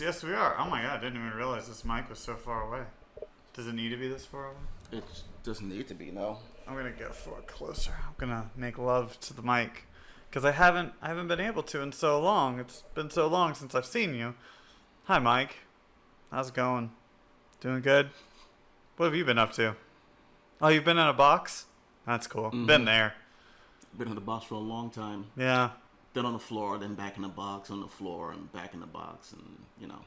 Yes, we are. Oh my god, I didn't even realize this mic was so far away. Does it need to be this far away? It doesn't need to be, no. I'm gonna go for it closer. I'm gonna make love to the mic, because I haven't been able to in so long. It's been so long since I've seen you. Hi, Mike. How's it going? Doing good? What have you been up to? Oh, you've been in a box? That's cool. Mm-hmm. Been there. Been in the box for a long time. Yeah. Then on the floor, then back in the box, on the floor, and back in the box, and, you know.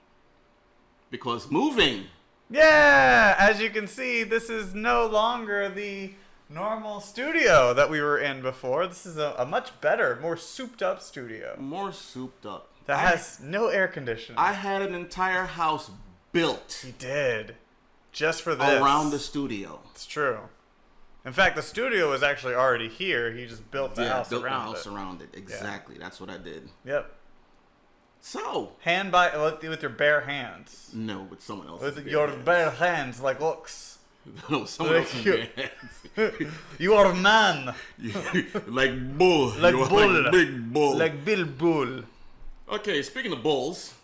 Because moving! Yeah! As you can see, this is no longer the normal studio that we were in before. This is a much better, more souped up studio. More souped up. That has no air conditioning. I had an entire house built. You did. Just for this. Around the studio. It's true. In fact, the studio was actually already here. He just built the house around it. Exactly. Yeah. That's what I did. Yep. So. With your bare hands. No, with someone else. With your bare hands, like looks. No, someone else's bare hands. You are a man. Like bull. Like You're bull. Like big bull. Like Bill Bull. Okay, speaking of bulls.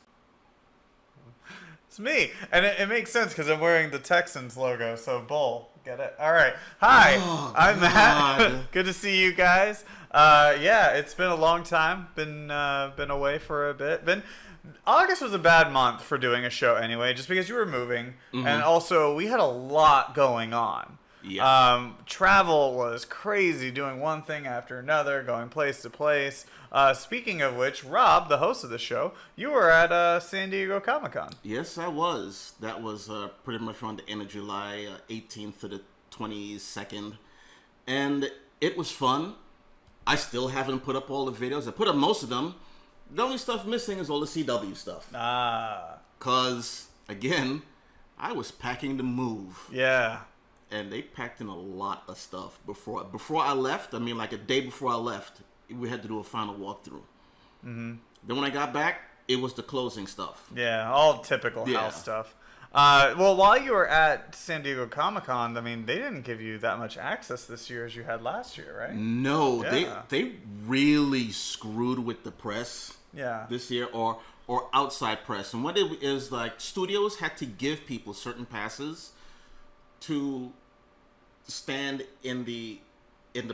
It's me. And it makes sense because I'm wearing the Texans logo, so bull. Get it? All right. Hi, I'm Matt. Good to see you guys. Yeah, it's been a long time. Been away for a bit. August was a bad month for doing a show anyway, just because you were moving, and also we had a lot going on. Yeah. Travel was crazy, doing one thing after another, going place to place. Speaking of which, Rob, the host of the show, you were at San Diego Comic-Con. Yes, I was. That was pretty much around the end of July 18th to the 22nd. And it was fun. I still haven't put up all the videos. I put up most of them. The only stuff missing is all the CW stuff. Because, again, I was packing to move. Yeah. And they packed in a lot of stuff before I left. I mean, like a day before I left, we had to do a final walkthrough. Mm-hmm. Then when I got back, it was the closing stuff. Yeah, all typical house stuff. Well, while you were at San Diego Comic-Con, I mean, they didn't give you that much access this year as you had last year, right? No, they really screwed with the press. Yeah. This year, or outside press, and what it is like, studios had to give people certain passes to stand in the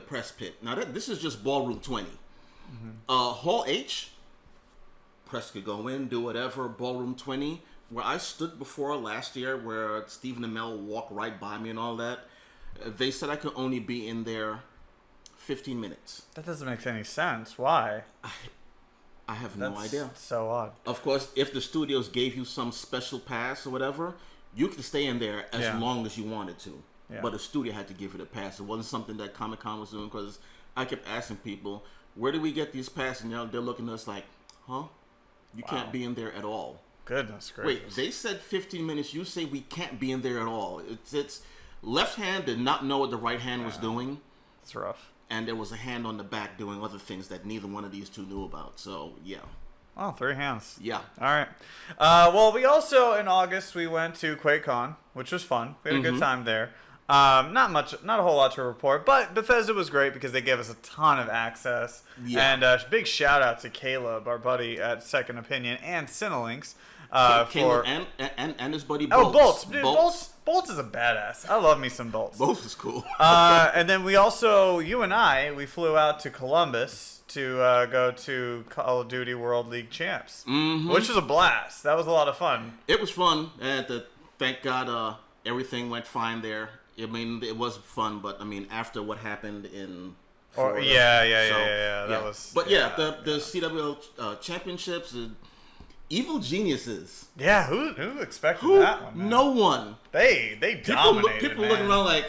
press pit. Now this is just ballroom 20. Hall H, press could go in, do whatever. Ballroom 20, where I stood before last year, where Stephen Amell walked right by me and all that, they said I could only be in there 15 minutes. That doesn't make any sense. Why? I have no idea. That's so odd. Of course, if the studios gave you some special pass or whatever, you could stay in there as long as you wanted to. Yeah. But the studio had to give it a pass. It wasn't something that Comic-Con was doing, because I kept asking people, where do we get these passes? And they're looking at us like, huh? You can't be in there at all. Goodness gracious. Wait, they said 15 minutes. You say we can't be in there at all. It's left hand did not know what the right hand was doing. It's rough. And there was a hand on the back doing other things that neither one of these two knew about. So, yeah. Oh, 3 hands. Yeah. All right. Well, we also, in August, we went to QuakeCon, which was fun. We had a good time there. Not a whole lot to report, but Bethesda was great because they gave us a ton of access. Yeah. And big shout out to Caleb, our buddy at Second Opinion, and Cinelinx. Caleb and his buddy Bolts. Oh, Bolts. Dude, Bolts is a badass. I love me some Bolts. Bolts is cool. And then we also, you and I, we flew out to Columbus to go to Call of Duty World League Champs, which was a blast. That was a lot of fun. It was fun, and thank God everything went fine there. I mean, it was fun, but I mean, after what happened in Florida, that was. But the CWL championships, Evil Geniuses. Yeah, who expected that one? Man? No one. They dominated. People looking around like,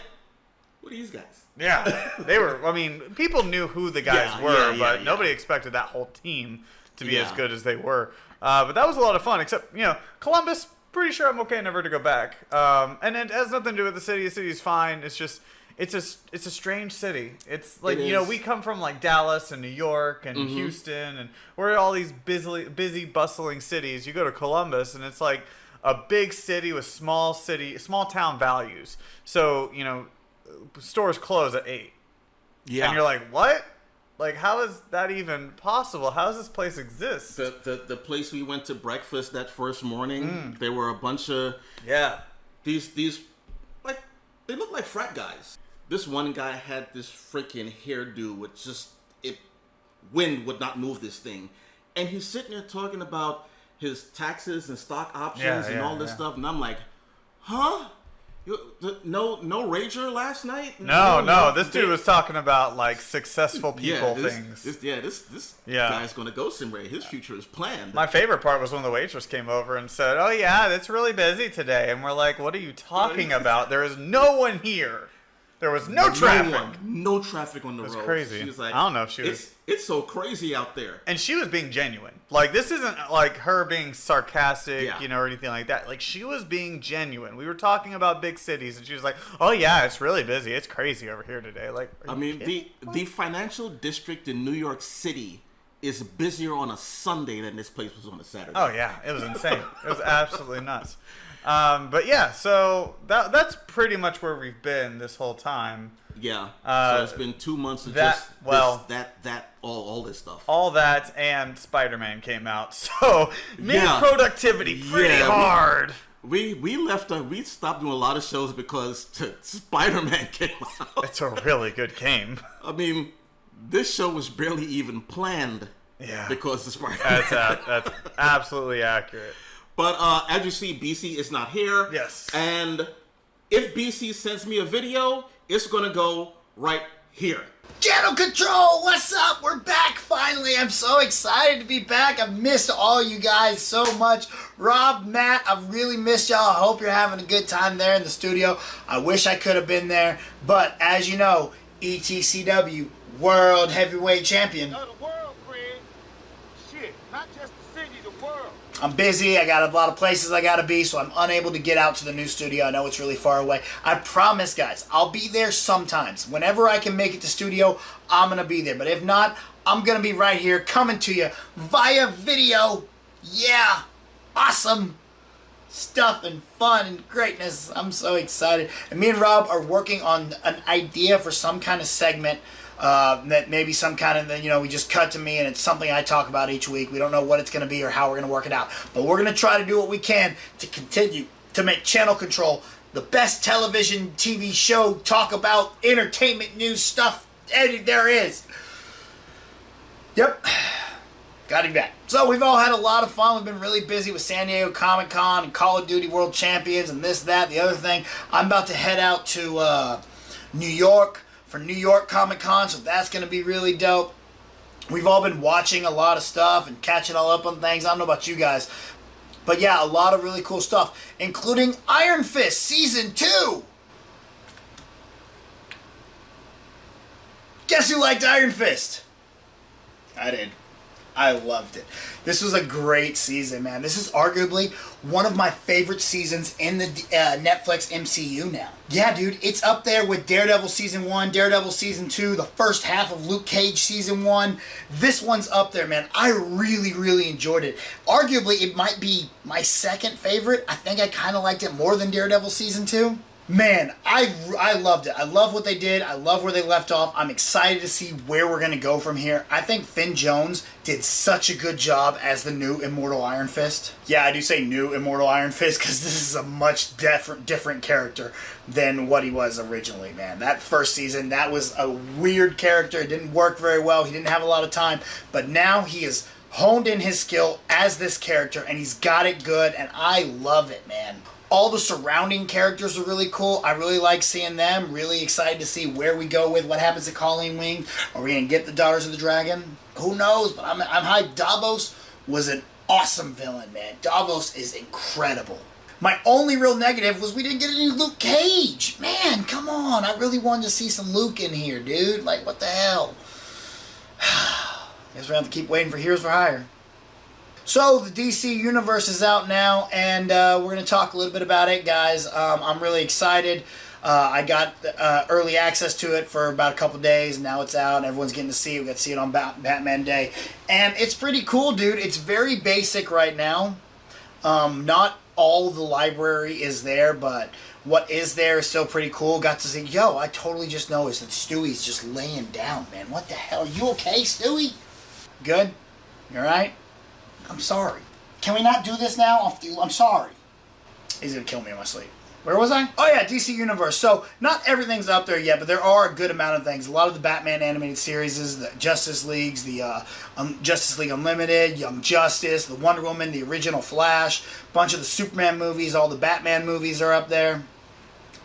what are these guys? Yeah, they were. I mean, people knew who the guys were, but nobody expected that whole team to be as good as they were. But that was a lot of fun. Except, Columbus. Pretty sure I'm okay never to go back. And it has nothing to do with the city. The city's fine. It's just, it's a strange city. It's like, we come from like Dallas and New York and Houston, and we're all these busy, bustling cities. You go to Columbus and it's like a big city with small town values. So, stores close at 8. Yeah. And you're like, what? Like, how is that even possible? How does this place exist? The place we went to breakfast that first morning, there were a bunch of these like, they look like frat guys. This one guy had this freaking hairdo with just, wind would not move this thing. And he's sitting there talking about his taxes and stock options and all this stuff. And I'm like, huh? No rager last night? No. This dude was talking about like successful people things. This guy's gonna go somewhere. His future is planned. My favorite part was when the waitress came over and said, "Oh yeah, it's really busy today." And we're like, "What are you talking about? There is no one here. There was no traffic. No traffic on the road." It's crazy. She was like, I don't know if she was. It's so crazy out there. And she was being genuine. Like, this isn't like her being sarcastic, or anything like that. Like, she was being genuine. We were talking about big cities, and she was like, "Oh yeah, it's really busy. It's crazy over here today." Like, the financial district in New York City is busier on a Sunday than this place was on a Saturday. Oh yeah, it was insane. It was absolutely nuts. But yeah, so that's pretty much where we've been this whole time. Yeah. So it's been 2 months of all this stuff. All that and Spider-Man came out, so made productivity pretty hard. We stopped doing a lot of shows because Spider-Man came out. It's a really good game. I mean, this show was barely even planned. Yeah. Because of Spider-Man. That's absolutely accurate. But as you see, BC is not here. Yes. And if BC sends me a video, it's going to go right here. Channel Control, what's up? We're back finally. I'm so excited to be back. I've missed all you guys so much. Rob, Matt, I've really missed y'all. I hope you're having a good time there in the studio. I wish I could have been there. But as you know, ETCW World Heavyweight Champion. No, the world, Craig. Shit, not just the city, the world. I'm busy, I got a lot of places I gotta be, so I'm unable to get out to the new studio. I know it's really far away. I promise, guys, I'll be there sometimes. Whenever I can make it to studio, I'm gonna be there. But if not, I'm gonna be right here coming to you via video. Yeah, awesome stuff and fun and greatness. I'm so excited. And me and Rob are working on an idea for some kind of segment. That maybe some kind of, we just cut to me and it's something I talk about each week. We don't know what it's going to be or how we're going to work it out. But we're going to try to do what we can to continue to make Channel Control the best television, TV show, talk about entertainment news stuff there is. Yep. Got to be back. So we've all had a lot of fun. We've been really busy with San Diego Comic-Con and Call of Duty World Champions and this, that, the other thing. I'm about to head out to New York for New York Comic-Con, so that's going to be really dope. We've all been watching a lot of stuff and catching all up on things. I don't know about you guys. But yeah, a lot of really cool stuff, including Iron Fist Season 2. Guess who liked Iron Fist? I did. I loved it. This was a great season, man. This is arguably one of my favorite seasons in the Netflix MCU now. Yeah, dude, it's up there with Daredevil Season 1, Daredevil Season 2, the first half of Luke Cage Season 1. This one's up there, man. I really, really enjoyed it. Arguably, it might be my second favorite. I think I kind of liked it more than Daredevil Season 2. Man, I loved it. I love what they did. I love where they left off. I'm excited to see where we're going to go from here. I think Finn Jones did such a good job as the new Immortal Iron Fist. Yeah, I do say new Immortal Iron Fist because this is a much different character than what he was originally, man. That first season, that was a weird character. It didn't work very well. He didn't have a lot of time. But now he is honed in his skill as this character, and he's got it good, and I love it, man. All the surrounding characters are really cool. I really like seeing them. Really excited to see where we go with what happens to Colleen Wing. Are we going to get the Daughters of the Dragon? Who knows? But I'm hyped. Davos was an awesome villain, man. Davos is incredible. My only real negative was we didn't get any Luke Cage. Man, come on. I really wanted to see some Luke in here, dude. Like, what the hell? Guess we're going to have to keep waiting for Heroes for Hire. So, the DC Universe is out now, and we're going to talk a little bit about it, guys. I'm really excited. I got early access to it for about a couple days, and now it's out, and everyone's getting to see it. We got to see it on Batman Day. And it's pretty cool, dude. It's very basic right now. Not all the library is there, but what is there is still pretty cool. Got to say, yo, I totally just noticed that Stewie's just laying down, man. What the hell? You okay, Stewie? Good? You alright? I'm sorry. Can we not do this now? I'm sorry. He's gonna kill me in my sleep. Where was I? Oh yeah, DC Universe. So, not everything's up there yet, but there are a good amount of things. A lot of the Batman animated series, the Justice Leagues, the Justice League Unlimited, Young Justice, the Wonder Woman, the original Flash, a bunch of the Superman movies, all the Batman movies are up there.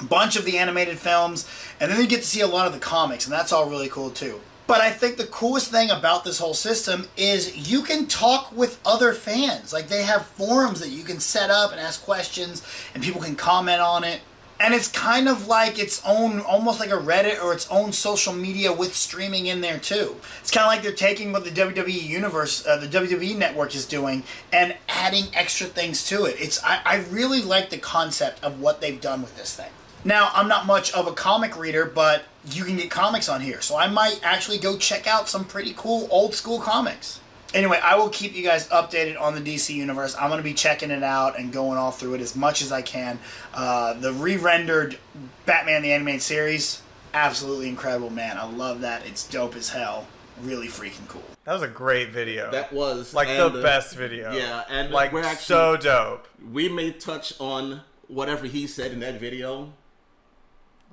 A bunch of the animated films, and then you get to see a lot of the comics, and that's all really cool too. But I think the coolest thing about this whole system is you can talk with other fans. Like, they have forums that you can set up and ask questions, and people can comment on it. And it's kind of like its own, almost like a Reddit or its own social media with streaming in there too. It's kind of like they're taking what the WWE Universe, the WWE Network is doing, and adding extra things to it. I really like the concept of what they've done with this thing. Now, I'm not much of a comic reader, but you can get comics on here. So I might actually go check out some pretty cool old school comics. Anyway, I will keep you guys updated on the DC Universe. I'm going to be checking it out and going all through it as much as I can. The re-rendered Batman the Animated Series, absolutely incredible, man. I love that. It's dope as hell. Really freaking cool. That was a great video. That was. Like, the best video. Yeah, and like, we're actually, so dope. We may touch on whatever he said in that video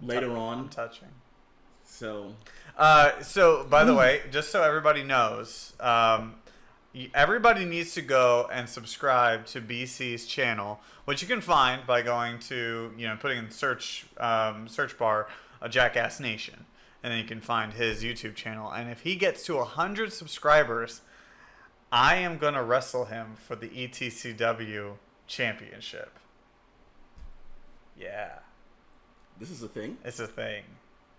later on. I'm touching. So, by the way, just so everybody knows, everybody needs to go and subscribe to BC's channel, which you can find by going to, putting in the search bar, Jackass Nation, and then you can find his YouTube channel. And if he gets to 100 subscribers, I am gonna wrestle him for the ETCW championship. Yeah. this is a thing? It's a thing.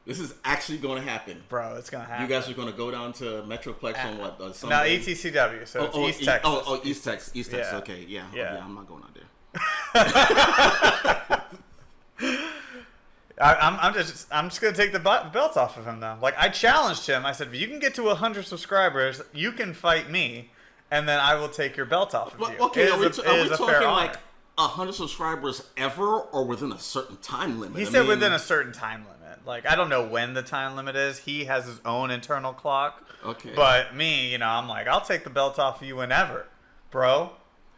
This is actually going to happen. Bro, it's going to happen. You guys are going to go down to Metroplex on what? Sunday? No, ETCW, so it's East Texas. East Texas. East Texas, Yeah. okay. Yeah. Yeah. Yeah, I'm not going out there. I'm just gonna take the belt off of him now. Like, I challenged him. I said, if you can get to 100 subscribers, you can fight me, and then I will take your belt off of you. Okay, are we talking like like 100 subscribers ever, or within a certain time limit? He said within a certain time limit. Like, I don't know when the time limit is. He has his own internal clock. Okay. But me, I'm like, I'll take the belt off of you whenever, bro.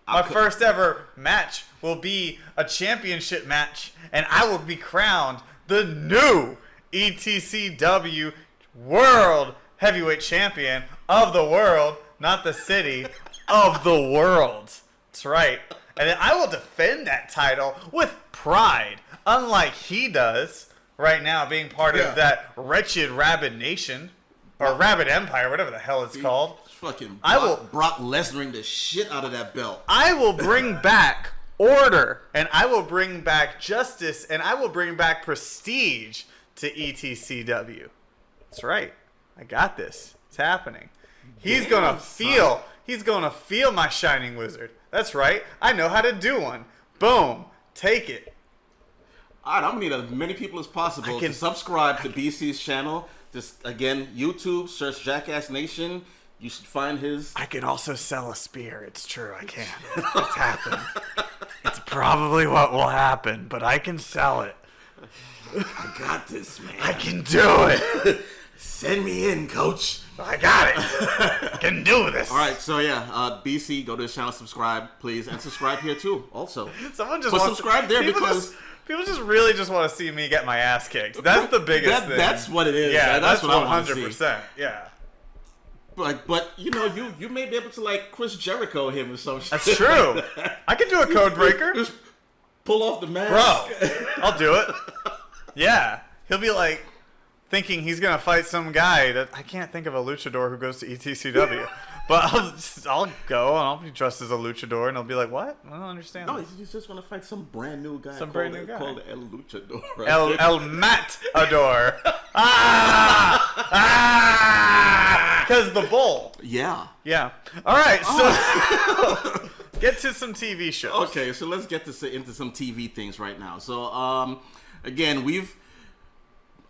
My first ever match will be a championship match, and I will be crowned the new ETCW World Heavyweight Champion of the world, not the city, of the world. That's right. And then I will defend that title with pride, unlike he does right now, being part of that wretched Rabid Nation, or Rabid Empire, whatever the hell it's called. Fucking Brock Lesnaring the shit out of that belt. I will bring back order, and I will bring back justice, and I will bring back prestige to ETCW. That's right. I got this. It's happening. He's gonna feel my shining wizard. That's right. I know how to do one. Boom. Take it. All right, I'm gonna need as many people as possible to subscribe to BC's channel. Just, again, YouTube, search Jackass Nation. You should find his... I can also sell a spear. It's true, I can. It's happened. It's probably what will happen, but I can sell it. I got this, man. I can do it. Send me in, coach. I got it. I can do this. All right, so yeah, BC, go to his channel, subscribe, please, and subscribe here too. Also, someone just wants subscribe there because people just really just want to see me get my ass kicked. That's the biggest thing. That's what it is. Yeah, that's what 100%. Yeah. But you may be able to like Chris Jericho him or some shit. That's true. I can do a code breaker. Just pull off the mask, bro. I'll do it. Yeah, he'll be like thinking he's gonna fight some guy that I can't think of a luchador who goes to ETCW. But I'll go and I'll be dressed as a luchador, and he'll be like, "What? I don't understand." No, he's just gonna fight some brand new guy. Called El Luchador. Right? El Matador. Because the bull. Yeah. Yeah. All right. So get to some TV shows. Okay, so let's get into some TV things right now. So again,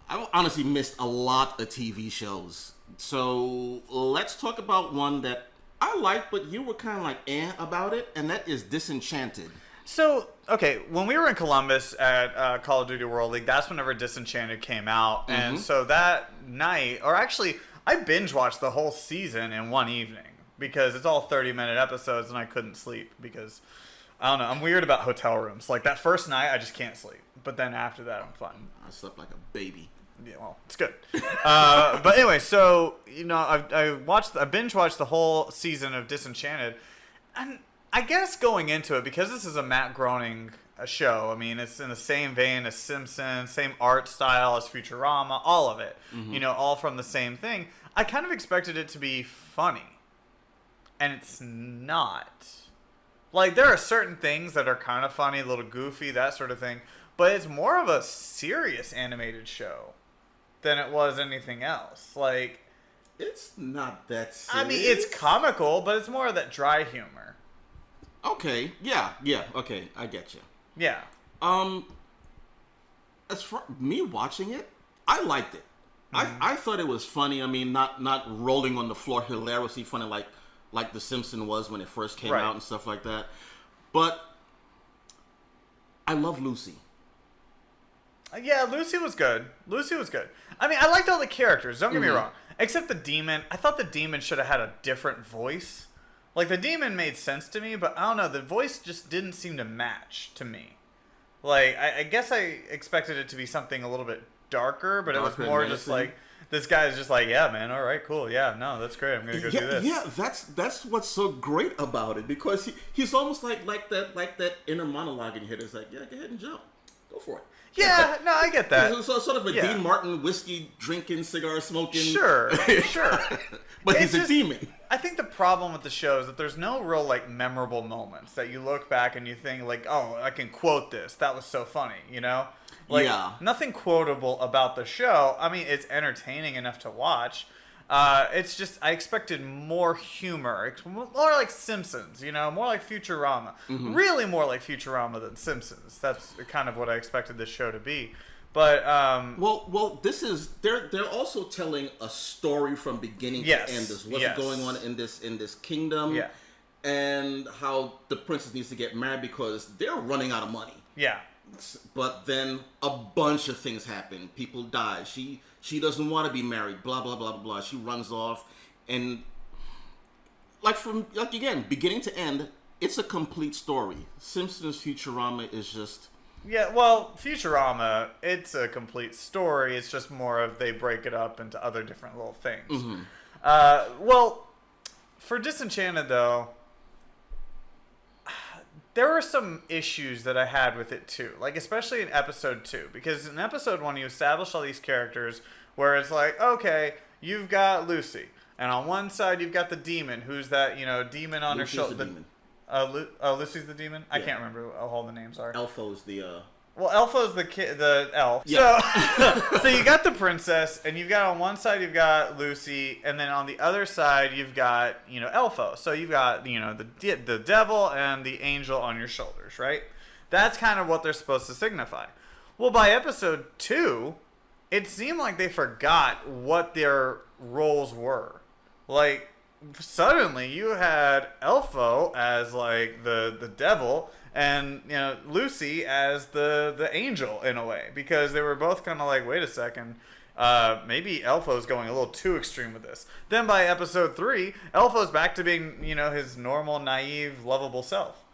I've honestly missed a lot of TV shows. So let's talk about one that I like, but you were kind of like about it, and that is Disenchanted. So, okay, when we were in Columbus at Call of Duty World League, that's whenever Disenchanted came out. And so that night, or actually, I binge watched the whole season in one evening because it's all 30-minute episodes and I couldn't sleep because, I don't know, I'm weird about hotel rooms. Like that first night, I just can't sleep. But then after that, I'm fine. I slept like a baby. Yeah, well, it's good. But anyway, so, you know, I binge watched the whole season of Disenchanted, and I guess going into it, because this is a Matt Groening show, I mean, it's in the same vein as Simpsons, same art style as Futurama, all of it, you know, all from the same thing. I kind of expected it to be funny, and it's not. Like, there are certain things that are kind of funny, a little goofy, that sort of thing, but it's more of a serious animated show than it was anything else. Like, it's not that serious. I mean, it's comical, but it's more of that dry humor. Okay, yeah, okay, I get you. Yeah. As for me watching it, I liked it. I thought it was funny. I mean, not rolling on the floor, hilariously funny like The Simpsons was when it first came out and stuff like that. But I love Lucy. Yeah, Lucy was good. I mean, I liked all the characters, don't get me wrong. Except the demon. I thought the demon should have had a different voice. Like, the demon made sense to me, but I don't know, the voice just didn't seem to match to me. Like, I guess I expected it to be something a little bit darker, but it was more just like, this guy is just like, yeah, man, all right, cool, yeah, no, that's great, I'm gonna go do this. Yeah, that's what's so great about it, because he's almost like that inner monologue in your head. It's like, yeah, go ahead and jump, go for it. Yeah, no, I get that. So sort of a Dean Martin whiskey drinking, cigar smoking. Sure. But he's a demon. I think the problem with the show is that there's no real, like, memorable moments that you look back and you think, like, oh, I can quote this. That was so funny, you know? Like, nothing quotable about the show. I mean, it's entertaining enough to watch. It's just, I expected more humor. More like Simpsons, you know? More like Futurama. Really more like Futurama than Simpsons. That's kind of what I expected this show to be. But, well, this is, they're also telling a story from beginning to end. Is what's going on in this kingdom. Yeah. And how the princess needs to get married because they're running out of money. Yeah. But then a bunch of things happen. People die. She doesn't want to be married. Blah blah blah blah blah. She runs off, and again, beginning to end, it's a complete story. Simpsons Futurama is just. Yeah, well, Futurama, it's a complete story. It's just more of they break it up into other different little things. Well, for Disenchanted though, there were some issues that I had with it too, like especially in episode 2, because in episode 1 you establish all these characters where it's like, okay, you've got Lucy, and on one side you've got the demon, who's that, you know, demon on her shoulder. Lucy's the demon. Yeah. I can't remember what all the names are. Elfo's the. Well, Elfo's the elf. Yeah. So you got the princess, and you've got on one side you've got Lucy, and then on the other side you've got, you know, Elfo. So you've got, you know, the devil and the angel on your shoulders, right? That's kind of what they're supposed to signify. Well, by episode 2, it seemed like they forgot what their roles were. Like, suddenly you had Elfo as like the devil, and, you know, Lucy as the angel in a way, because they were both kind of like, wait a second, maybe Elfo's going a little too extreme with this. Then by episode 3, Elfo's back to being, you know, his normal, naive, lovable self.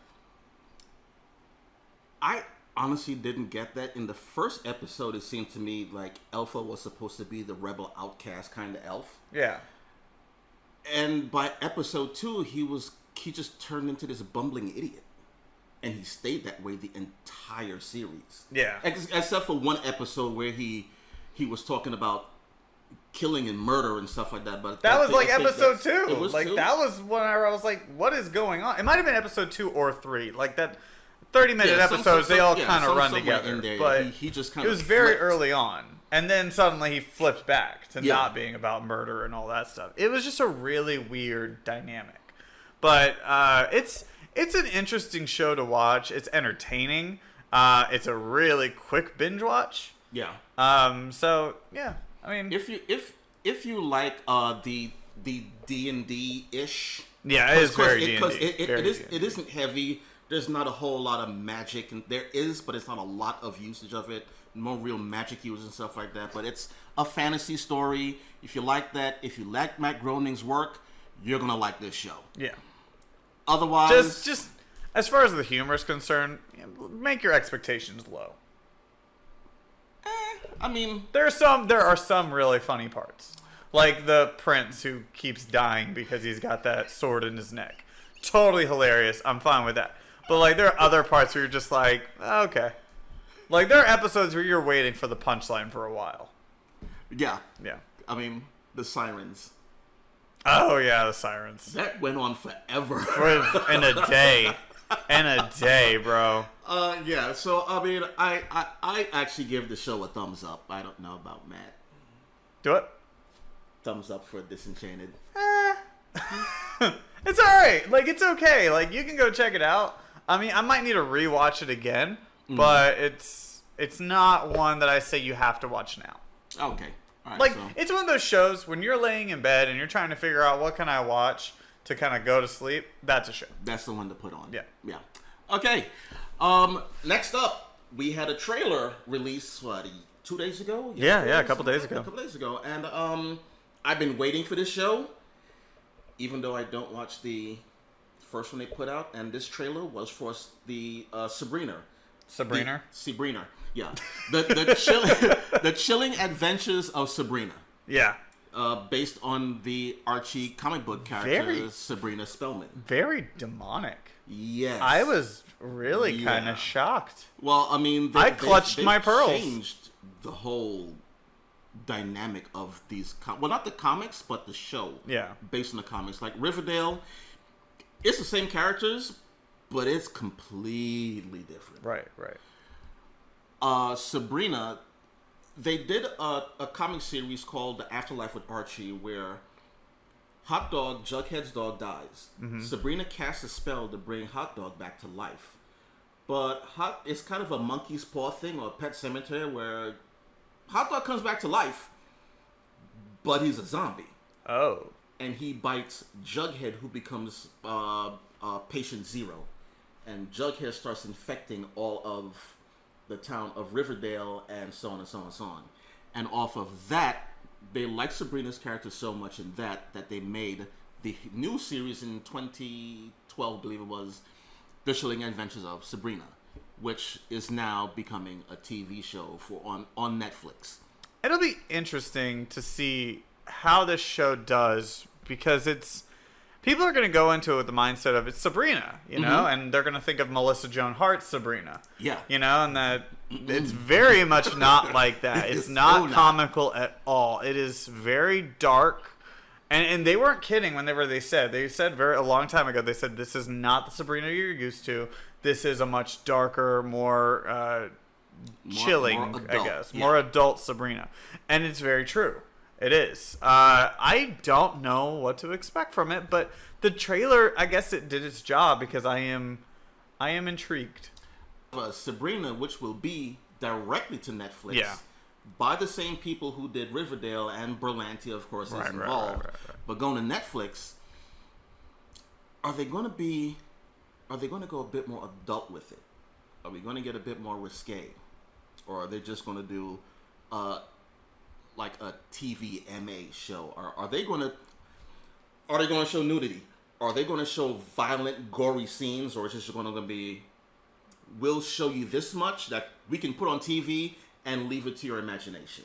I honestly didn't get that. In the first episode, it seemed to me like Elfo was supposed to be the rebel outcast kind of elf. Yeah. And by episode 2, he just turned into this bumbling idiot. And he stayed that way the entire series. Yeah. Except for one episode where he was talking about killing and murder and stuff like that. But that was like episode 2. Like, that was when I was like, what is going on? It might have been episode 2 or 3. Like, that 30-minute episodes, they all kind of run together. In there, but he just kind of, it was very early on. And then suddenly he flipped back to not being about murder and all that stuff. It was just a really weird dynamic. But it's an interesting show to watch. It's entertaining. It's a really quick binge watch. Yeah. So yeah, I mean, if you like the D&D ish. Yeah, it is very D&D. It isn't heavy. there's not a whole lot of magic, and there is, but it's not a lot of usage of it. No real magic use and stuff like that. But it's a fantasy story. If you like that, if you like Matt Groening's work, you're gonna like this show. Yeah. Otherwise, Just as far as the humor is concerned, make your expectations low. I mean, There are some really funny parts, like the prince who keeps dying because he's got that sword in his neck. Totally hilarious. I'm fine with that. But like, there are other parts where you're just like, okay. Like, there are episodes where you're waiting for the punchline for a while. yeah. Yeah. I mean, the sirens. Oh yeah, the sirens. That went on forever. In a day. In a day, bro. Yeah. So I mean, I actually give the show a thumbs up. I don't know about Matt. Do it. Thumbs up for Disenchanted. It's alright. Like, it's okay. Like, you can go check it out. I mean, I might need to rewatch it again, but it's not one that I say you have to watch now. Okay. All right, Like, so. it's one of those shows when you're laying in bed and you're trying to figure out what can I watch to kind of go to sleep. That's a show. That's the one to put on. Yeah. Yeah. Okay. Next up, we had a trailer release, 2 days ago? Yeah, a couple Something days like ago. that, A couple days ago. And I've been waiting for this show, even though I don't watch the first one they put out. And this trailer was for the Sabrina. Sabrina? Sabrina. Yeah. The chilling adventures of Sabrina. Yeah. Based on the Archie comic book character, Very- Sabrina Spellman. Very demonic. Yes. I was really kind Yeah. of shocked. Well, I mean, I clutched they've my pearls. Changed the whole dynamic of these. Well, not the comics, but the show. Yeah. Based on the comics, like Riverdale, it's the same characters, but it's completely different. Right. Sabrina, they did a comic series called The Afterlife with Archie, where Hot Dog, Jughead's dog, dies. Mm-hmm. Sabrina casts a spell to bring Hot Dog back to life. But it's kind of a monkey's paw thing, or a Pet Cemetery, where Hot Dog comes back to life, but he's a zombie. Oh. And he bites Jughead, who becomes Patient Zero. And Jughead starts infecting all of the town of Riverdale, and so on and so on and so on. And off of that, they liked Sabrina's character so much in that they made the new series in 2012, I believe it was, The Chilling Adventures of Sabrina, which is now becoming a TV show on Netflix. It'll be interesting to see how this show does, because people are going to go into it with the mindset of it's Sabrina, you know, and they're going to think of Melissa Joan Hart's Sabrina. Yeah. You know, and that it's very much not like that. It's not so comical at all. It is very dark. And they weren't kidding whenever they said a long time ago, they said, this is not the Sabrina you're used to. This is a much darker, more chilling, more adult, I guess. yeah. More adult Sabrina. And it's very true. It is. I don't know what to expect from it, but the trailer, I guess it did its job, because I am intrigued. Sabrina, which will be directly to Netflix. Yeah. By the same people who did Riverdale, and Berlanti, of course, is involved. Right. But going to Netflix, are they going to go a bit more adult with it? Are we going to get a bit more risque? Or are they just going to do like a TVMA show? Or are they going to show nudity? Are they going to show violent, gory scenes? Or is it just going to be, we'll show you this much that we can put on TV and leave it to your imagination?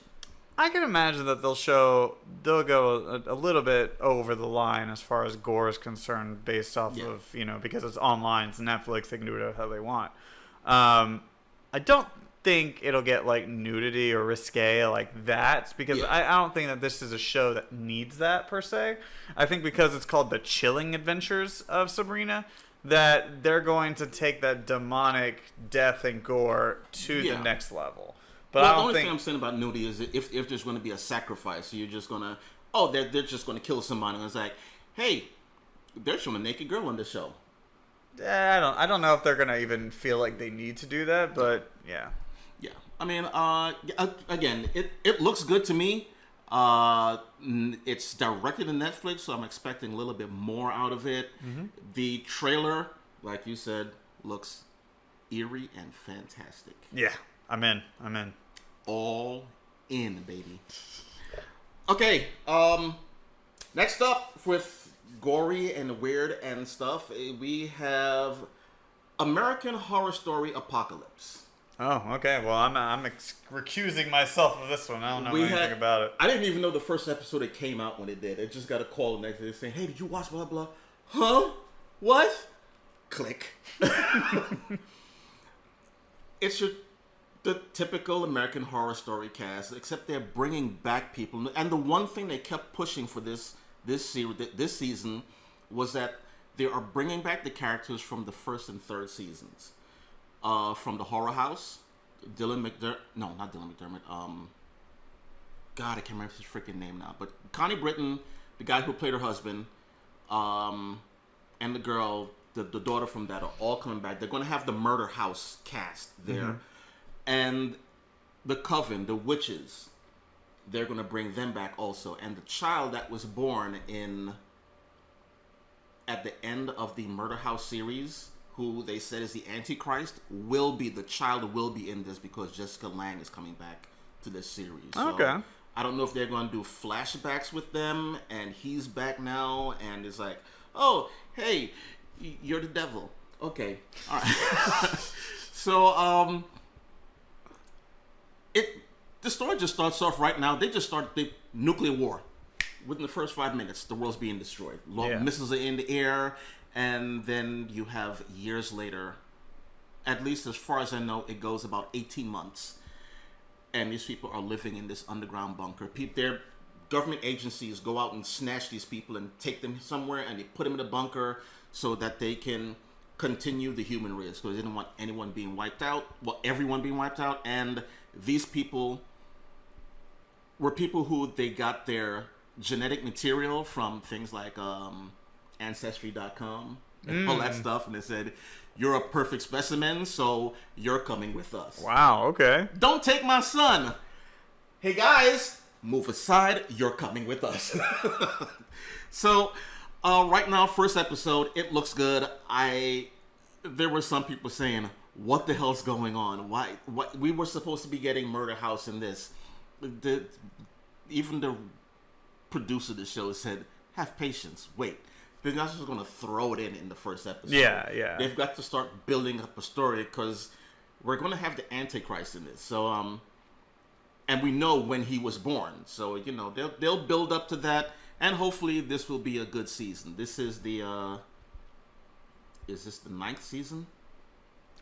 I can imagine that they'll go a little bit over the line as far as gore is concerned, based off of, because it's online, it's Netflix, they can do it how they want. I don't think it'll get like nudity or risque like that, because I don't think that this is a show that needs that per se. I think because it's called The Chilling Adventures of Sabrina, that they're going to take that demonic death and gore to the next level. But well, I don't the only think thing I'm saying about nudity is that if there's going to be a sacrifice, so you're just going to, they're just going to kill somebody, and it's like, hey, they're showing a naked girl on this show. I don't know if they're gonna even feel like they need to do that, but yeah. Yeah, I mean, again, it looks good to me. It's directed to Netflix, so I'm expecting a little bit more out of it. The trailer, like you said, looks eerie and fantastic. Yeah, I'm in. All in, baby. Okay, next up with gory and weird and stuff, we have American Horror Story Apocalypse. Oh, okay. Well, I'm recusing myself of this one. I don't know anything about it. I didn't even know the first episode it came out when it did. It just got a call the next day saying, "Hey, did you watch blah blah?" Huh? What? Click. It's the typical American Horror Story cast, except they're bringing back people. And the one thing they kept pushing for this season was that they are bringing back the characters from the first and third seasons. From the Horror House, Not Dylan McDermott. God, I can't remember his freaking name now. But Connie Britton, the guy who played her husband, and the girl, the daughter from that, are all coming back. They're going to have the Murder House cast there. Mm-hmm. And the Coven, the witches, they're going to bring them back also. And the child that was born at the end of the Murder House series, who they said is the Antichrist, the child will be in this because Jessica Lange is coming back to this series. So okay. I don't know if they're going to do flashbacks with them, and he's back now, and it's like, oh, hey, you're the devil. Okay, all right. So, the story just starts off right now. They just start the nuclear war. Within the first 5 minutes, the world's being destroyed. Missiles are in the air. And then you have years later, at least as far as I know, it goes about 18 months. And these people are living in this underground bunker. Their government agencies go out and snatch these people and take them somewhere, and they put them in a bunker so that they can continue the human race. Because they didn't want anyone being wiped out. Well, everyone being wiped out. And these people were people who they got their genetic material from things like Ancestry.com and all that stuff, and they said, "You're a perfect specimen, so you're coming with us." Wow, okay. Don't take my son. Hey guys, move aside, you're coming with us. So, right now, first episode, it looks good. There were some people saying, what the hell's going on? Why we were supposed to be getting Murder House in this. Even the producer of the show said, have patience, wait. They're not just going to throw it in the first episode. Yeah. They've got to start building up a story because we're going to have the Antichrist in this. So, and we know when he was born. So, they'll build up to that, and hopefully this will be a good season. This is is this the 9th season?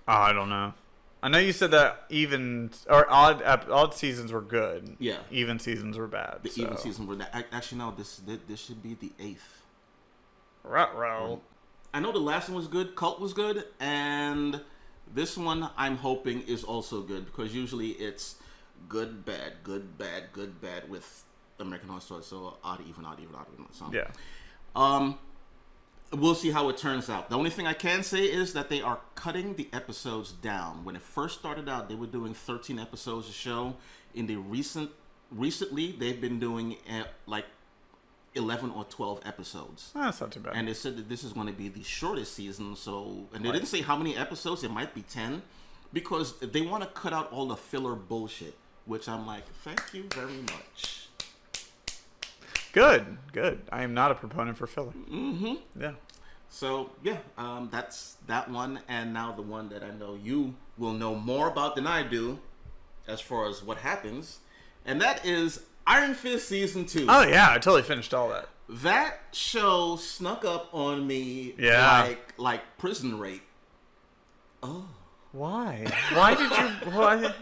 Oh, I don't know. I know you said that even or odd seasons were good. Yeah. Even seasons were bad. Even seasons were bad. Actually, no. This should be the 8th. Ruh-roh. I know the last one was good. Cult was good, and this one I'm hoping is also good because usually it's good, bad, good, bad, good, bad with American Horror Story. So odd, even. So, yeah. We'll see how it turns out. The only thing I can say is that they are cutting the episodes down. When it first started out, they were doing 13 episodes a show. In the recently, they've been doing like 11 or 12 episodes. Oh, that's not too bad. And they said that this is going to be the shortest season. So, and they didn't say how many episodes. It might be 10, because they want to cut out all the filler bullshit. Which I'm like, thank you very much. Good. I am not a proponent for filler. Mm-hmm. Yeah. So, yeah, that's that one. And now the one that I know you will know more about than I do as far as what happens. And that is Iron Fist Season 2. Oh, yeah. I totally finished all that. That show snuck up on me like Prison Rape. Oh. Why? Why did you... Why?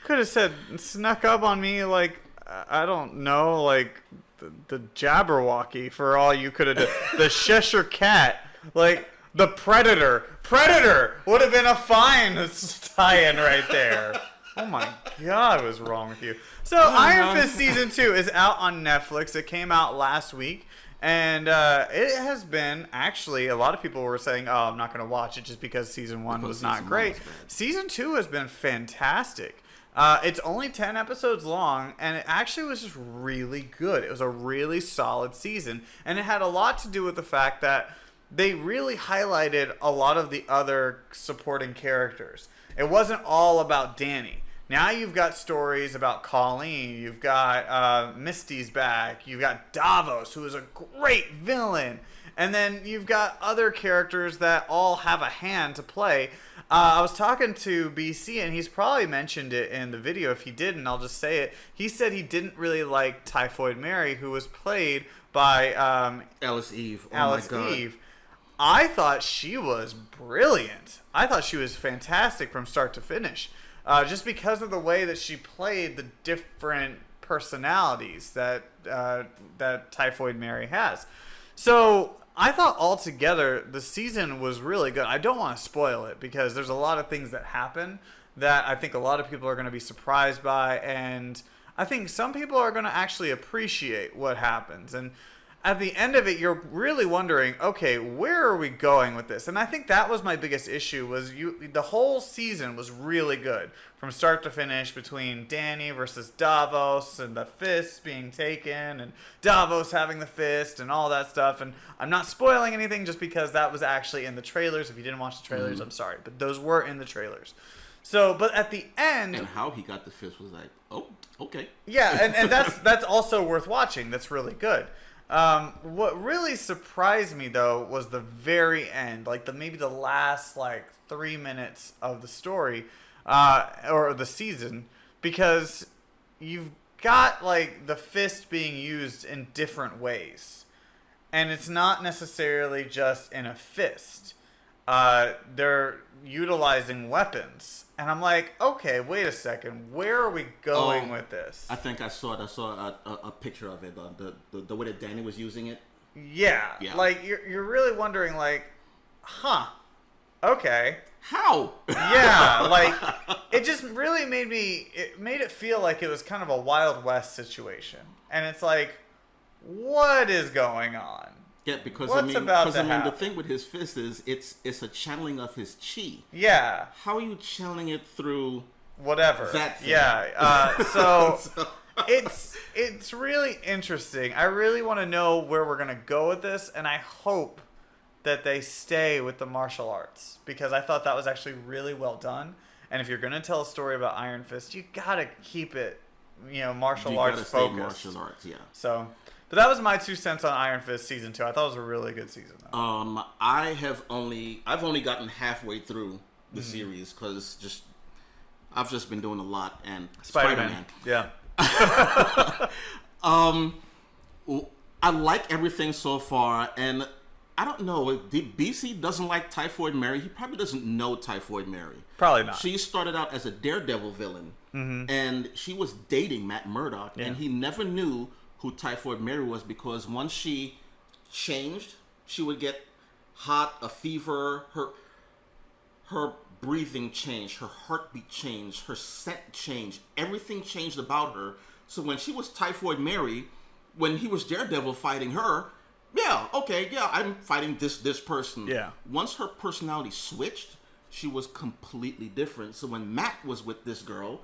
Could have said snuck up on me like... I don't know, like the Jabberwocky for all you could have done. The Cheshire Cat, like the Predator. Predator would have been a fine tie-in right there. Oh my God, what's wrong with you? So Iron Fist Season 2 is out on Netflix. It came out last week. And it has been, actually, a lot of people were saying, oh, I'm not going to watch it just because Season 1 was not great. Season 2 has been fantastic. It's only 10 episodes long, and it actually was just really good. It was a really solid season, and it had a lot to do with the fact that they really highlighted a lot of the other supporting characters. It wasn't all about Danny. Now you've got stories about Colleen. You've got Misty's back. You've got Davos, who is a great villain. And then you've got other characters that all have a hand to play. I was talking to BC, and he's probably mentioned it in the video. If he didn't, I'll just say it. He said he didn't really like Typhoid Mary, who was played by Alice Eve. Oh Alice my God. Eve. I thought she was brilliant. I thought she was fantastic from start to finish. Just because of the way that she played the different personalities that Typhoid Mary has. So I thought altogether the season was really good. I don't want to spoil it because there's a lot of things that happen that I think a lot of people are going to be surprised by, and I think some people are going to actually appreciate what happens. And at the end of it, you're really wondering, okay, where are we going with this? And I think that was my biggest issue, was the whole season was really good from start to finish, between Danny versus Davos and the fist being taken and Davos having the fist and all that stuff. And I'm not spoiling anything just because that was actually in the trailers. If you didn't watch the trailers, I'm sorry, but those were in the trailers. So, but at the end, and how he got the fist was like, oh, okay. Yeah, and that's also worth watching. That's really good. What really surprised me though was the very end, like maybe the last 3 minutes of the story, or the season, because you've got the fist being used in different ways, and it's not necessarily just in a fist. They're utilizing weapons, and I'm like, okay, wait a second, where are we going with this? I think I saw it. I saw a picture of it. The way that Danny was using it. Yeah. You're really wondering, okay, how? Yeah, it just really made it feel like it was kind of a Wild West situation, and it's like, what is going on? Yeah, because the thing with his fist is it's a channeling of his chi. Yeah. How are you channeling it through whatever that thing? Yeah. So it's really interesting. I really want to know where we're gonna go with this, and I hope that they stay with the martial arts, because I thought that was actually really well done. And if you're gonna tell a story about Iron Fist, you gotta keep it, martial arts focused. Martial arts, yeah. So. But that was my 2 cents on Iron Fist season 2. I thought it was a really good season, though. I've only gotten halfway through the series because I've just been doing a lot, and Spider-Man. Yeah. I like everything so far, and I don't know if BC doesn't like Typhoid Mary. He probably doesn't know Typhoid Mary. Probably not. She started out as a Daredevil villain, and she was dating Matt Murdock, and he never knew who Typhoid Mary was, because once she changed, she would get hot, a fever, her breathing changed, her heartbeat changed, her scent changed, everything changed about her. So when she was Typhoid Mary, when he was Daredevil fighting her, I'm fighting this person. Yeah. Once her personality switched, she was completely different. So when Matt was with this girl,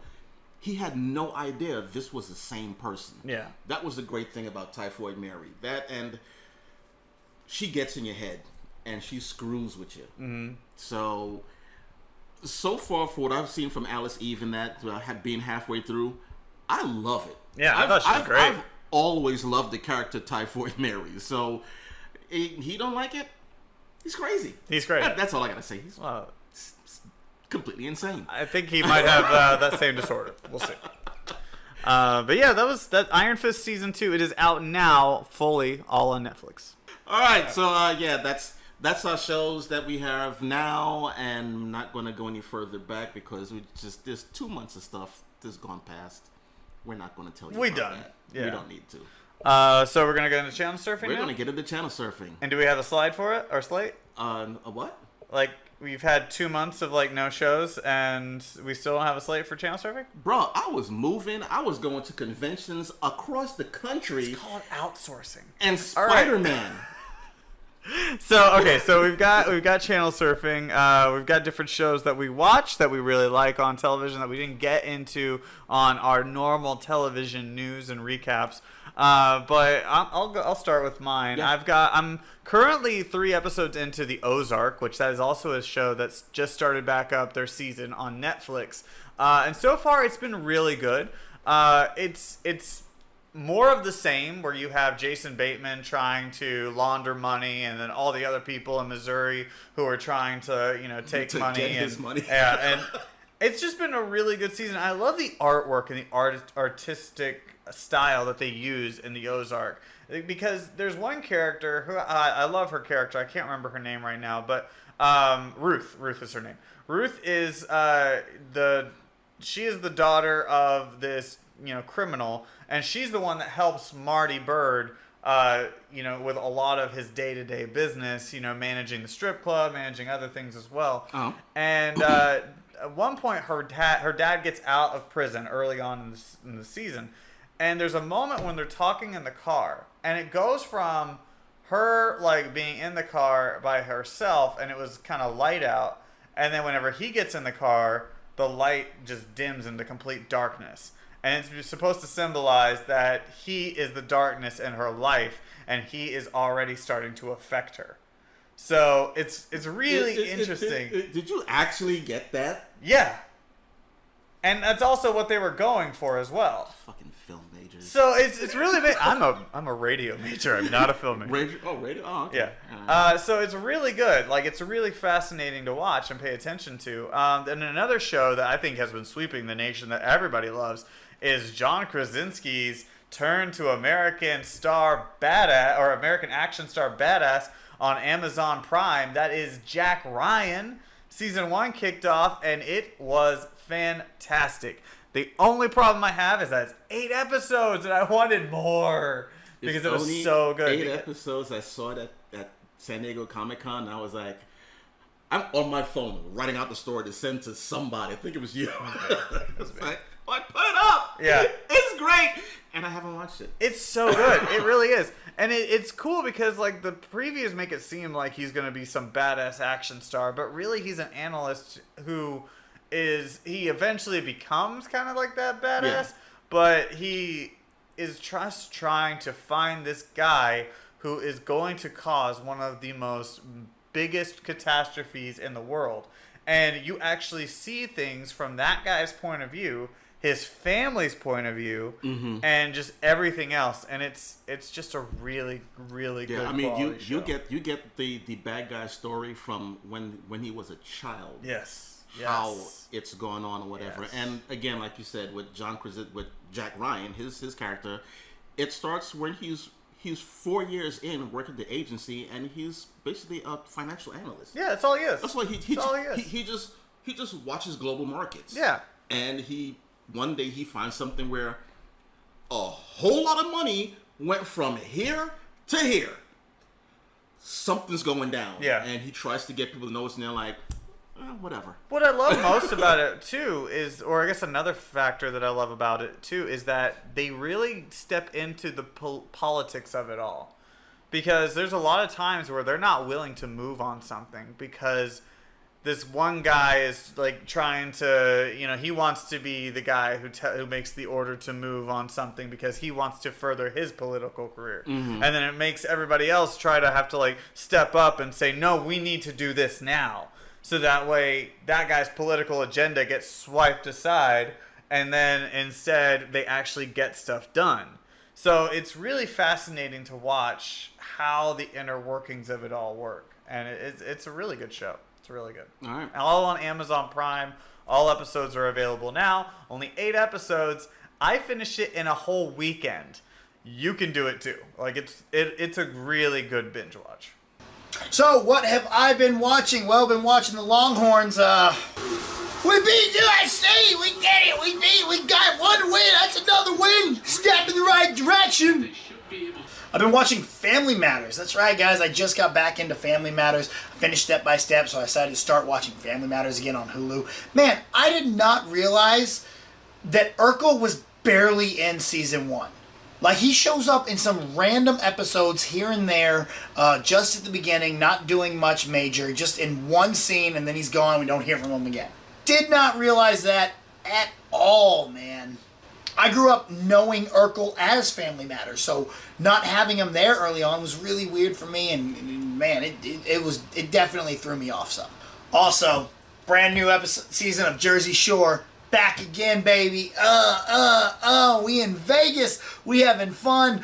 he had no idea this was the same person. Yeah. That was the great thing about Typhoid Mary. That, and she gets in your head, and she screws with you. Mm-hmm. So far, for what I've seen from Alice Eve and that, being halfway through, I love it. Yeah, I thought she was great. I've always loved the character Typhoid Mary. So he don't like it, he's crazy. He's great. That's all I gotta say. He's completely insane. I think he might have that same disorder. We'll see. But yeah, that Iron Fist season 2. It is out now, fully, all on Netflix. All right, so that's our shows that we have now, and I'm not going to go any further back because there's 2 months of stuff that's gone past. We're not going to tell you. We about done. That. Yeah. We don't need to. So we're gonna go into channel surfing. We're going to get into channel surfing. And do we have a slide for it or slate? A what? We've had 2 months of no shows, and we still don't have a slate for channel surfing? Bro, I was moving. I was going to conventions across the country. It's called outsourcing. And Spider-Man. So we've got channel surfing. We've got different shows that we watch that we really like on television that we didn't get into on our normal television news and recaps. But I'll start with mine. Yeah. I'm currently 3 episodes into the Ozark, which that is also a show that's just started back up their season on Netflix. And so far it's been really good. It's more of the same, where you have Jason Bateman trying to launder money, and then all the other people in Missouri who are trying to, take To money get and his money. Yeah, and it's just been a really good season. I love the artwork and the artistic style that they use in the Ozark, because there's one character who I love her character. I can't remember her name right now, but Ruth is her name. Ruth is she is the daughter of this criminal, and she's the one that helps Marty Bird with a lot of his day-to-day business, managing the strip club, managing other things as well. Oh. And at one point her dad gets out of prison early on in the season, and there's a moment when they're talking in the car, and it goes from her being in the car by herself, and it was kind of light out, and then whenever he gets in the car, the light just dims into complete darkness. And it's supposed to symbolize that he is the darkness in her life, and he is already starting to affect her. So it's really interesting. Did you actually get that? Yeah. And that's also what they were going for as well. Fucking film majors. So it's really I'm a radio major. I'm not a film major. Radio. Oh, okay. Yeah. So it's really good. It's really fascinating to watch and pay attention to. And another show that I think has been sweeping the nation that everybody loves is John Krasinski's turn to American star badass, or American action star badass, on Amazon Prime. That is Jack Ryan. Season 1 kicked off, and it was fantastic. The only problem I have is that it's 8 episodes, and I wanted more because it was so good. 8 episodes. I saw it at San Diego Comic-Con, and I was like, I'm on my phone writing out the story to send to somebody. I think it was you. It's like, put it up. Yeah. It's great. And I haven't watched it. It's so good. It really is. And it's cool because the previews make it seem like he's going to be some badass action star, but really he's an analyst who he eventually becomes kind of like that badass, Yeah. but he is just trying to find this guy who is going to cause one of the most biggest catastrophes in the world. And you actually see things from that guy's point of view, his family's point of view, and just everything else. And it's just a really, really good quality show. you get the bad guy story from when he was a child. Yes. How it's going on or whatever. Yes. And again, like you said, with Jack Ryan, his character, it starts when he's 4 years in working at the agency, and he's basically a financial analyst. Yeah, that's all he is. That's what he all he is. He just watches global markets. Yeah. And one day he finds something where a whole lot of money went from here to here. Something's going down. Yeah. And he tries to get people to notice, and they're like, whatever. What I love most about it too is, or I guess another factor that I love about it too, is that they really step into the politics of it all. Because there's a lot of times where they're not willing to move on something because this one guy is trying to, he wants to be the guy who makes the order to move on something because he wants to further his political career. And then it makes everybody else try to have to step up and say, no, we need to do this now. So that way that guy's political agenda gets swiped aside, and then instead they actually get stuff done. So it's really fascinating to watch how the inner workings of it all work. And it's a really good show. It's really good. All right. All on Amazon Prime. All episodes are available now. Only 8 episodes. I finished it in a whole weekend. You can do it too. It's a really good binge watch. So, what have I been watching? Well, I've been watching the Longhorns. We beat USC! We did it! We beat! We got one win! That's another win! Step in the right direction! I've been watching Family Matters. That's right, guys. I just got back into Family Matters. I finished Step by Step, so I decided to start watching Family Matters again on Hulu. Man, I did not realize that Urkel was barely in season 1. Like, he shows up in some random episodes here and there, just at the beginning, not doing much major, just in one scene, and then he's gone. We don't hear from him again. Did not realize that at all, man. I grew up knowing Urkel as Family Matters, so not having him there early on was really weird for me, and man, it definitely threw me off some. Also, brand new season of Jersey Shore. Back again, baby. We in Vegas. We having fun.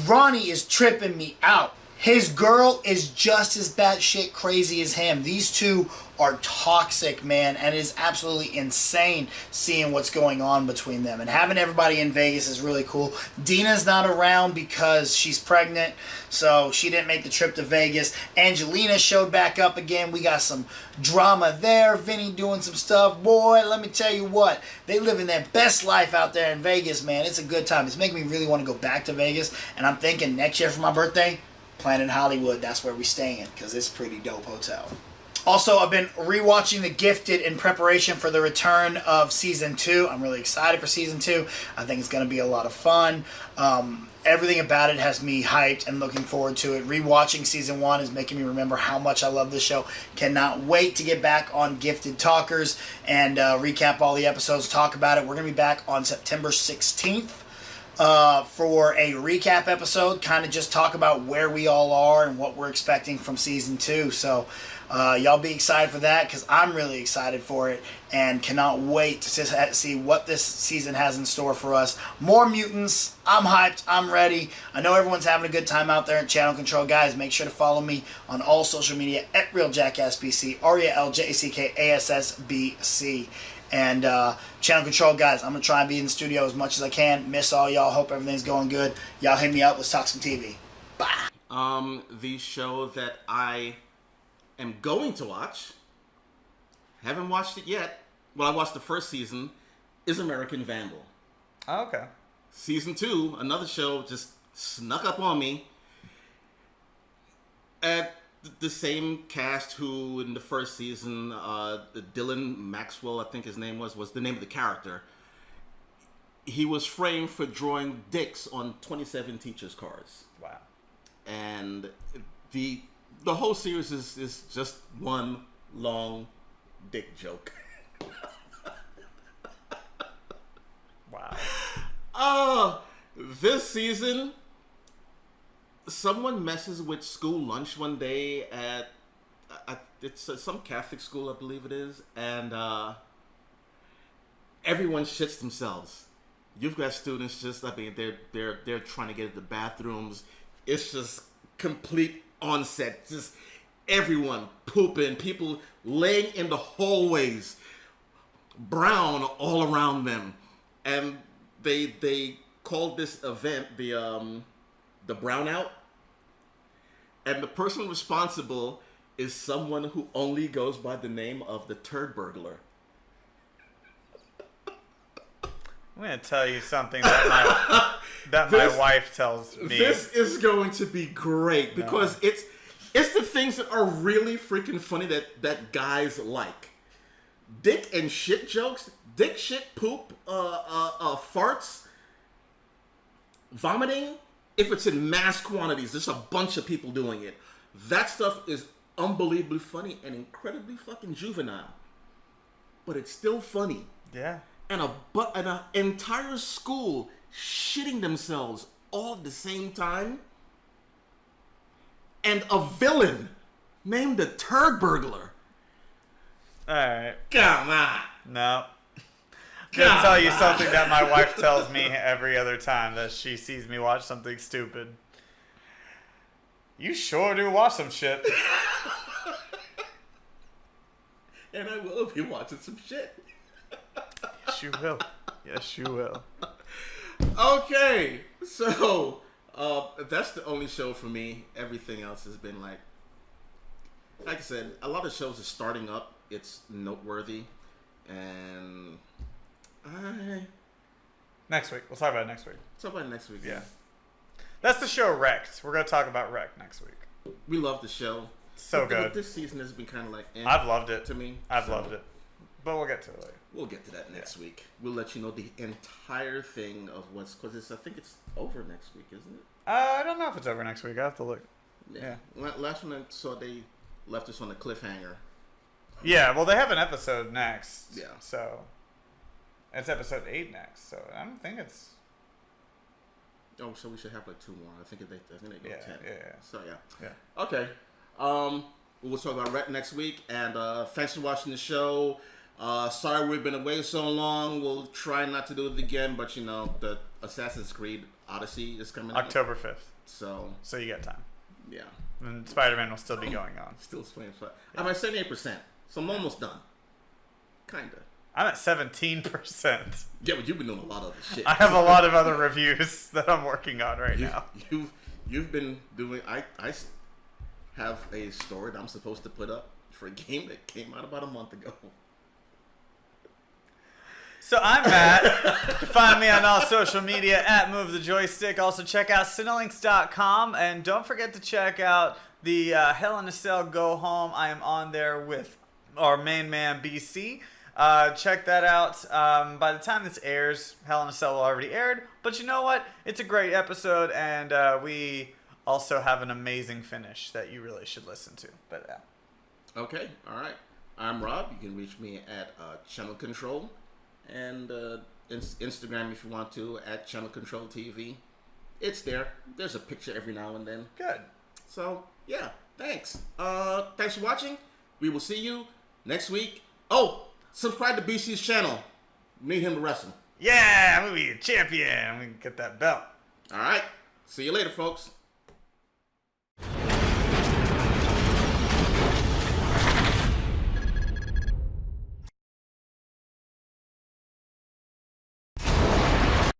Ronnie is tripping me out. His girl is just as batshit crazy as him. These two are toxic, man, and it is absolutely insane seeing what's going on between them. And having everybody in Vegas is really cool. Dina's not around because she's pregnant, so she didn't make the trip to Vegas. Angelina showed back up again. We got some drama there. Vinny doing some stuff. Boy, let me tell you what. They living their best life out there in Vegas, man. It's a good time. It's making me really want to go back to Vegas, and I'm thinking next year for my birthday, Planet Hollywood, that's where we staying, because it's a pretty dope hotel. Also, I've been rewatching The Gifted in preparation for the return of Season 2. I'm really excited for Season 2. I think it's going to be a lot of fun. Everything about it has me hyped and looking forward to it. Rewatching Season 1 is making me remember how much I love this show. Cannot wait to get back on Gifted Talkers and recap all the episodes, talk about it. We're going to be back on September 16th. For a recap episode, kind of just talk about where we all are and what we're expecting from Season 2. So y'all be excited for that, because I'm really excited for it and cannot wait to see what this season has in store for us. More mutants. I'm hyped. I'm ready. I know everyone's having a good time out there at Channel Control. Guys, make sure to follow me on all social media at RealJackassBC, RealJackassBC. And Channel Control, guys, I'm going to try and be in the studio as much as I can. Miss all y'all. Hope everything's going good. Y'all hit me up. Let's talk some TV. Bye. The show that I am going to watch, haven't watched it yet, well, I watched the first season, is American Vandal. Oh, okay. Season 2, another show just snuck up on me. At the same cast who in the first season, Dylan Maxwell, I think his name was the name of the character. He was framed for drawing dicks on 27 teachers' cards. Wow. And the whole series is just one long dick joke. Wow. This season, someone messes with school lunch one day at it's some Catholic school, I believe it is, and everyone shits themselves. You've got students just, I mean, they're trying to get to the bathrooms. It's just complete onset. Just everyone pooping, people laying in the hallways, brown all around them, and they called this event the brownout, and the person responsible is someone who only goes by the name of the Turd Burglar. I'm going to tell you something that my wife tells me. This is going to be great because it's the things that are really freaking funny that guys like. Dick and shit jokes, dick, shit, poop, farts, vomiting. If it's in mass quantities, there's a bunch of people doing it. That stuff is unbelievably funny and incredibly fucking juvenile. But it's still funny. Yeah. And an entire school shitting themselves all at the same time. And a villain named the Turd Burglar. Alright. Come on. No. I'm going to tell you something that my wife tells me every other time that she sees me watch something stupid. You sure do watch some shit. And I will be watching some shit. Yes, you will. Yes, you will. Okay. So, that's the only show for me. Everything else has been like I said, a lot of shows are starting up. It's noteworthy. And next week. We'll talk about it next week. Talk about it next week. Yeah. That's the show Wrecked. We're going to talk about Wrecked next week. We love the show. So good. This season has been kind of like I've loved it. To me. I've loved it. but we'll get to it later. We'll get to that next week. We'll let you know the entire thing of what's, because I think it's over next week, isn't it? I don't know if it's over next week. I have to look. Yeah. Last one I saw, they left us on a cliffhanger. Yeah, well, they have an episode next. Yeah. So it's episode 8 next. So I don't think it's. Oh, so we should have like 2 more. I think they go 10. Yeah. So Yeah. Okay. We'll talk about Rec next week. And thanks for watching the show. Sorry we've been away so long. We'll try not to do it again, but you know the Assassin's Creed Odyssey is coming out October 5th. So you got time. Yeah. And Spider-Man will still be going on. Still playing. I'm at 78%, so I'm almost done. Kinda. I'm at 17%. Yeah, but you've been doing a lot of other shit. I have a lot of other reviews that I'm working on right now. You've been doing. I have a story that I'm supposed to put up for a game that came out about a month ago. So I'm Matt. You can find me on all social media at Move the Joystick. Also check out Cinelinks.com, and don't forget to check out the Hell in a Cell Go Home. I am on there with our main man BC. Check that out. By the time this airs, Hell in a Cell will already aired. But you know what? It's a great episode, and we also have an amazing finish that you really should listen to. But yeah. Okay, all right. I'm Rob. You can reach me at Channel Control. And Instagram if you want to, at Channel Control TV. It's there. There's a picture every now and then. Good. So, yeah, thanks. Thanks for watching. We will see you next week. Oh, subscribe to BC's channel. Need him to wrestle. Yeah, I'm going to be a champion. I'm going to get that belt. All right. See you later, folks.